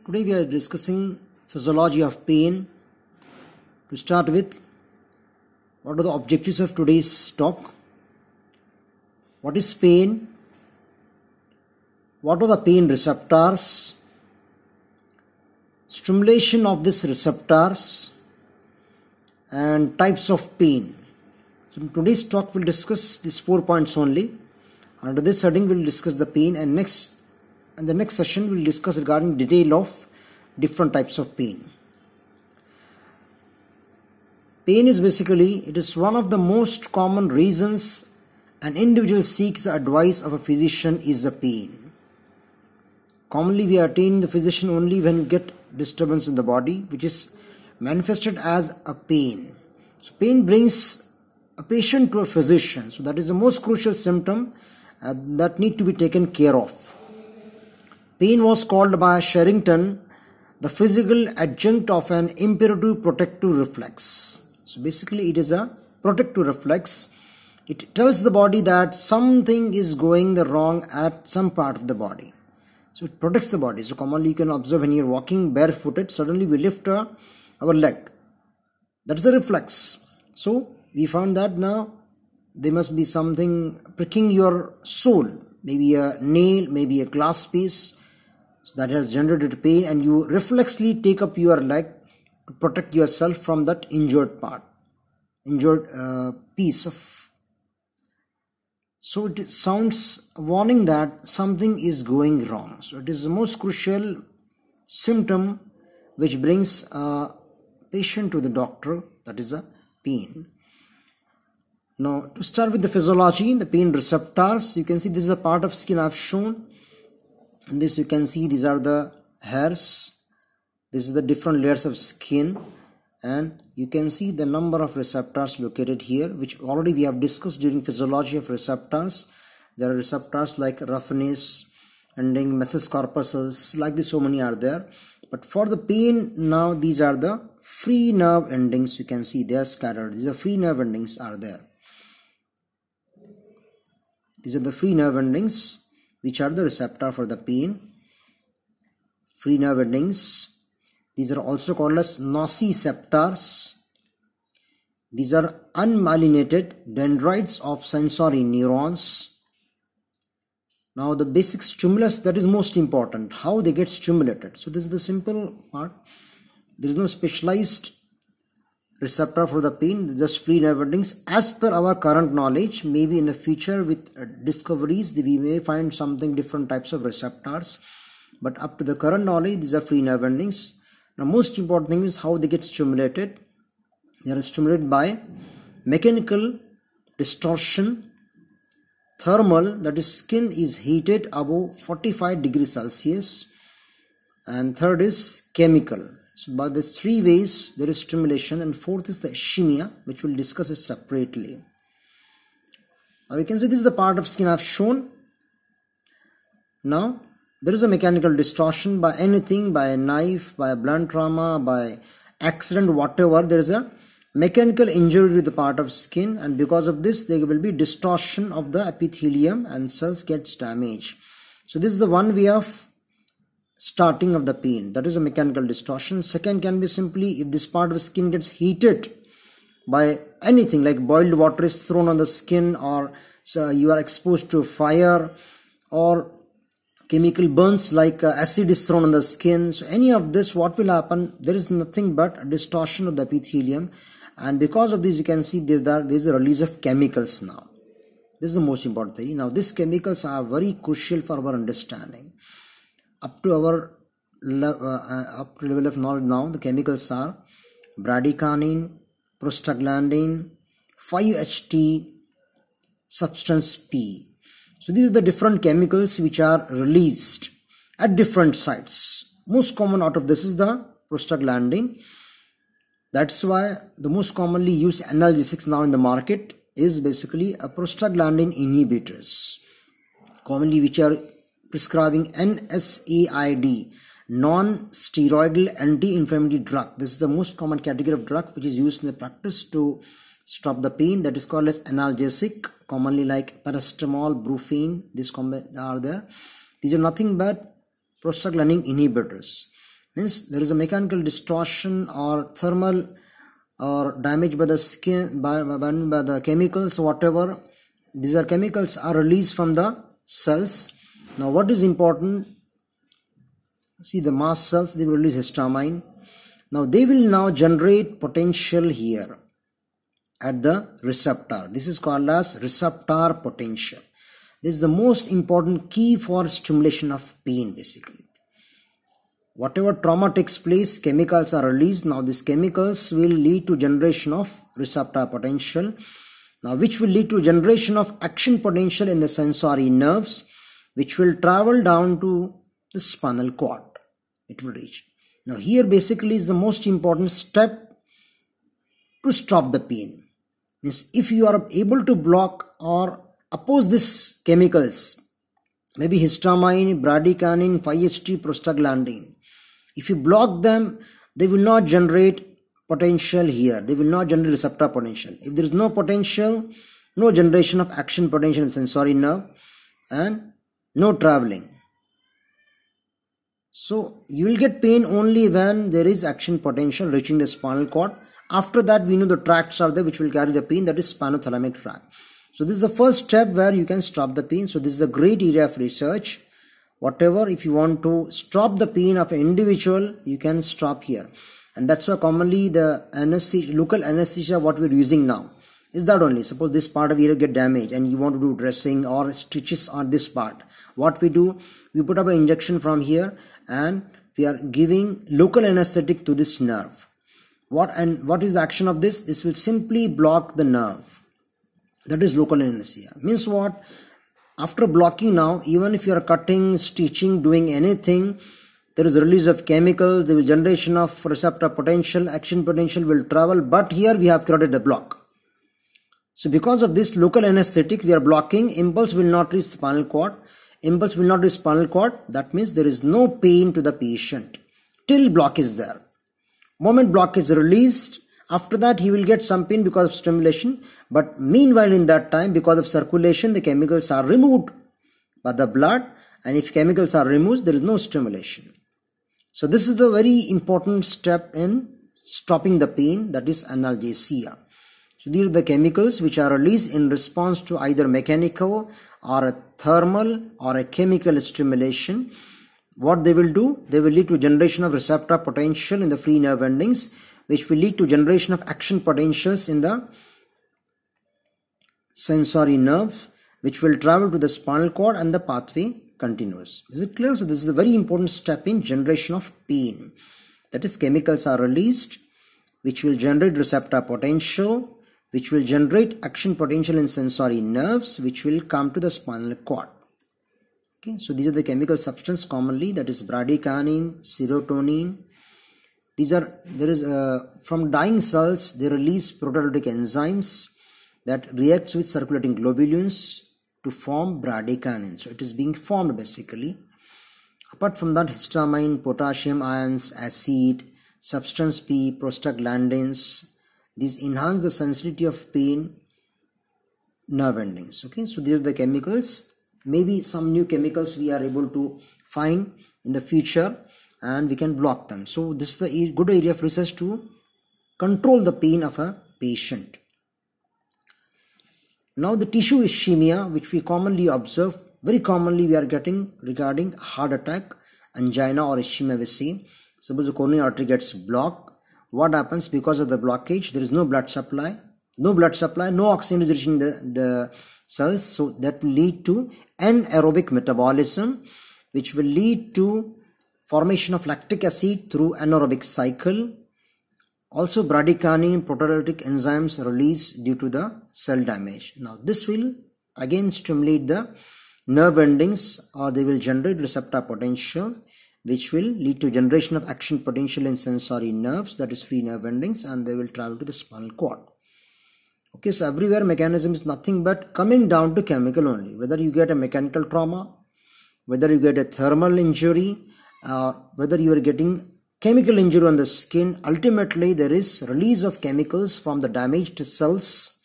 Today we are discussing physiology of pain. To start with, what are the objectives of today's talk? What is pain? What are the pain receptors? Stimulation of these receptors and types of pain. So in today's talk we'll discuss these 4 points only. Under this heading we'll discuss the pain, and the next session we'll discuss regarding detail of different types of pain. Pain is basically, it is one of the most common reasons an individual seeks the advice of a physician is the pain. Commonly we attain the physician only when we get disturbance in the body, which is manifested as a pain. So pain brings a patient to a physician. So that is the most crucial symptom that need to be taken care of. Pain was called by Sherrington the physical adjunct of an imperative protective reflex. So basically it is a protective reflex. It tells the body that something is going wrong at some part of the body. So it protects the body. So commonly you can observe when you are walking barefooted, suddenly we lift our leg. That is the reflex. So we found that now there must be something pricking your soul, maybe a nail, maybe a glass piece. So that has generated pain, and you reflexly take up your leg to protect yourself from that injured part, piece of. So it sounds warning that something is going wrong. So it is the most crucial symptom which brings a patient to the doctor, that is a pain. Now to start with the physiology, the pain receptors, you can see this is a part of skin I have shown. In this you can see these are the hairs. This is the different layers of skin, and you can see the number of receptors located here, which already we have discussed during physiology of receptors. There are receptors like roughness, ending methyl corpuscles, like this, so many are there. But for the pain now, these are the free nerve endings. You can see they are scattered. These are free nerve endings are there. These are the free nerve endings, which are the receptor for the pain. Free nerve endings. These are also called as nociceptors. These are unmyelinated dendrites of sensory neurons. Now the basic stimulus, that is most important, how they get stimulated. So this is the simple part. There is no specialized receptor for the pain, just free nerve endings. As per our current knowledge, maybe in the future with discoveries, we may find something different types of receptors. But up to the current knowledge, these are free nerve endings. Now most important thing is how they get stimulated. They are stimulated by mechanical distortion, thermal, that is skin is heated above 45 degrees Celsius, and third is chemical. So by these three ways there is stimulation, and fourth is the ischemia, which we'll discuss it separately. Now we can see this is the part of skin I've shown. Now there is a mechanical distortion by anything, by a knife, by a blunt trauma, by accident, whatever. There is a mechanical injury to the part of skin, and because of this there will be distortion of the epithelium and cells gets damaged. So this is the one way of starting of the pain, that is a mechanical distortion. Second can be simply if this part of skin gets heated by anything, like boiled water is thrown on the skin, or so you are exposed to fire, or chemical burns like acid is thrown on the skin. So any of this, what will happen, there is nothing but a distortion of the epithelium, and because of this you can see there is a release of chemicals. Now this is the most important thing. Now these chemicals are very crucial for our understanding. Up to our level of knowledge now, the chemicals are bradykinin, prostaglandin, 5-HT, substance P. So these are the different chemicals which are released at different sites. Most common out of this is the prostaglandin. That's why the most commonly used analgesics now in the market is basically a prostaglandin inhibitors, commonly which are prescribing NSAID, non-steroidal anti-inflammatory drug. This is the most common category of drug which is used in the practice to stop the pain. That is called as analgesic, commonly like paracetamol, brufen. These are there. These are nothing but prostaglandin inhibitors. Means there is a mechanical distortion or thermal or damage by the skin, by the chemicals, whatever. These are chemicals are released from the cells. Now what is important? See, the mast cells, they will release histamine. Now they will now generate potential here at the receptor. This is called as receptor potential. This is the most important key for stimulation of pain basically. Whatever trauma takes place, chemicals are released. Now these chemicals will lead to generation of receptor potential. Now which will lead to generation of action potential in the sensory nerves, which will travel down to the spinal cord. It will reach. Now here basically is the most important step to stop the pain. Means if you are able to block or oppose these chemicals, maybe histamine, bradykinin, 5-HT, prostaglandin, if you block them, they will not generate potential here. They will not generate receptor potential. If there is no potential, no generation of action potential in sensory nerve and no traveling. So you will get pain only when there is action potential reaching the spinal cord. After that, we know the tracts are there which will carry the pain, that is spinothalamic tract. So this is the first step where you can stop the pain. So this is a great area of research. Whatever, if you want to stop the pain of an individual, you can stop here. And that's why commonly the anesthesia, local anesthesia what we're using now is that only. Suppose this part of ear get damaged and you want to do dressing or stitches on this part. What we do, we put up an injection from here and we are giving local anesthetic to this nerve. What is the action of this? This will simply block the nerve. That is local anesthesia. Means what? After blocking now, even if you are cutting, stitching, doing anything, there is a release of chemicals, there will generation of receptor potential, action potential will travel, but here we have created a block. So because of this local anesthetic, we are blocking, impulse will not reach spinal cord. Impulse will not reach spinal cord, that means there is no pain to the patient till block is there. Moment block is released, after that he will get some pain because of stimulation, but meanwhile in that time, because of circulation, the chemicals are removed by the blood, and if chemicals are removed, there is no stimulation. So this is the very important step in stopping the pain, that is analgesia. So these are the chemicals which are released in response to either mechanical or a thermal or a chemical stimulation. What they will do, they will lead to generation of receptor potential in the free nerve endings, which will lead to generation of action potentials in the sensory nerve, which will travel to the spinal cord and the pathway continues. Is it clear? So this is a very important step in generation of pain. That is, chemicals are released which will generate receptor potential, which will generate action potential in sensory nerves, which will come to the spinal cord. Okay, so these are the chemical substance commonly, that is bradykinin, serotonin. From dying cells, they release proteolytic enzymes that reacts with circulating globules to form bradykinin. So it is being formed basically. Apart from that, histamine, potassium ions, acid, substance P, prostaglandins, these enhance the sensitivity of pain nerve endings. Okay, so these are the chemicals. Maybe some new chemicals we are able to find in the future and we can block them. So this is the good area of research to control the pain of a patient. Now the tissue ischemia, which we commonly observe, very commonly we are getting regarding heart attack, angina or ischemia we see. Suppose the coronary artery gets blocked. What happens? Because of the blockage, there is no blood supply. No oxygen is reaching the cells. So that will lead to anaerobic metabolism, which will lead to formation of lactic acid through anaerobic cycle. Also bradykinin, proteolytic enzymes release due to the cell damage. Now this will again stimulate the nerve endings, or they will generate receptor potential, which will lead to generation of action potential in sensory nerves, that is free nerve endings, and they will travel to the spinal cord. Okay, so everywhere mechanism is nothing but coming down to chemical only. Whether you get a mechanical trauma, whether you get a thermal injury, whether you are getting chemical injury on the skin, ultimately there is release of chemicals from the damaged cells,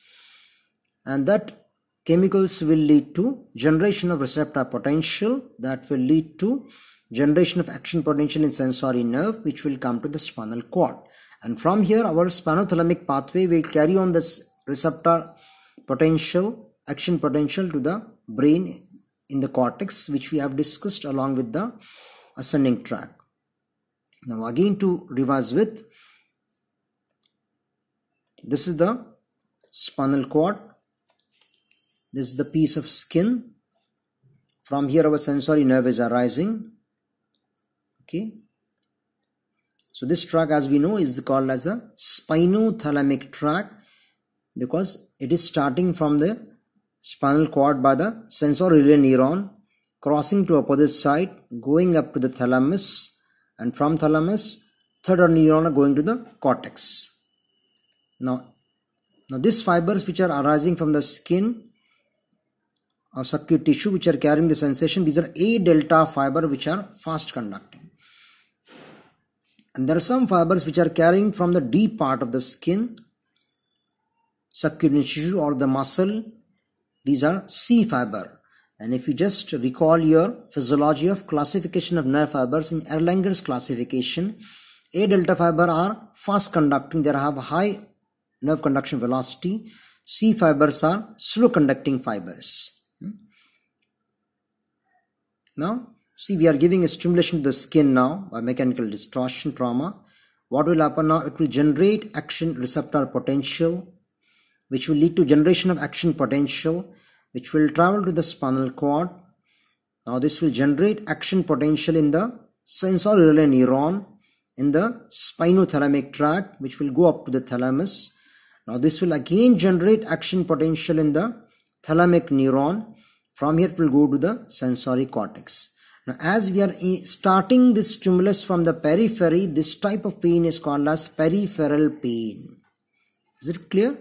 and that chemicals will lead to generation of receptor potential that will lead to generation of action potential in sensory nerve, which will come to the spinal cord. And from here, our spinothalamic pathway will carry on this receptor potential, action potential to the brain in the cortex, which we have discussed along with the ascending tract. Now again to revise with, this is the spinal cord, this is the piece of skin. From here our sensory nerve is arising. Okay. So this tract, as we know, is called as the spinothalamic tract because it is starting from the spinal cord by the sensory relay neuron, crossing to opposite side, going up to the thalamus, and from thalamus, third order neuron are going to the cortex. Now these fibers which are arising from the skin or subcutaneous tissue which are carrying the sensation, these are A delta fiber which are fast conducting. And there are some fibers which are carrying from the deep part of the skin, subcutaneous tissue or the muscle. These are C fiber. And if you just recall your physiology of classification of nerve fibers in Erlanger's classification, A delta fiber are fast conducting, they have high nerve conduction velocity. C fibers are slow conducting fibers. Now see, we are giving a stimulation to the skin now by mechanical distortion trauma. What will happen now? It will generate action receptor potential, which will lead to generation of action potential, which will travel to the spinal cord. Now this will generate action potential in the sensory relay neuron in the spinothalamic tract, which will go up to the thalamus. Now this will again generate action potential in the thalamic neuron. From here it will go to the sensory cortex. Now as we are starting this stimulus from the periphery, this type of pain is called as peripheral pain. Is it clear?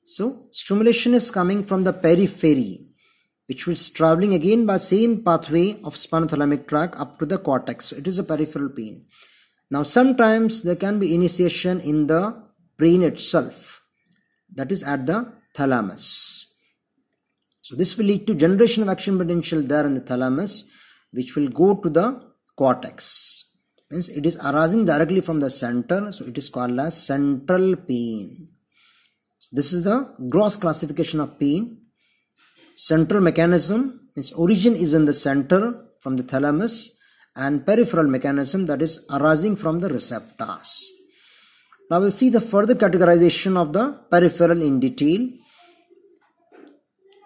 So stimulation is coming from the periphery, which will traveling again by same pathway of spinothalamic tract up to the cortex. So it is a peripheral pain. Now sometimes there can be initiation in the brain itself, that is at the thalamus. So this will lead to generation of action potential there in the thalamus, which will go to the cortex. Means it is arising directly from the center, so it is called as central pain. So this is the gross classification of pain. Central mechanism, its origin is in the center from the thalamus, and peripheral mechanism, that is arising from the receptors. Now we'll see the further categorization of the peripheral in detail.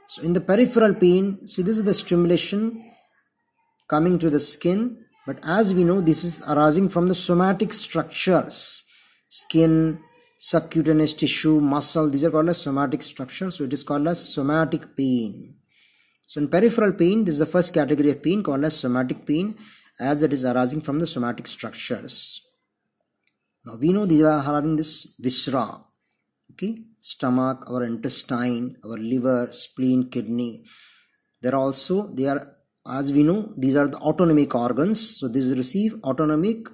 So in the peripheral pain, see, this is the stimulation coming to the skin, but as we know, this is arising from the somatic structures, skin, subcutaneous tissue, muscle. These are called as somatic structures, so it is called as somatic pain. So in peripheral pain, this is the first category of pain called as somatic pain, as it is arising from the somatic structures. Now we know these are having this viscera, okay, stomach, our intestine, our liver, spleen, kidney. They are, as we know, these are the autonomic organs. So these receive autonomic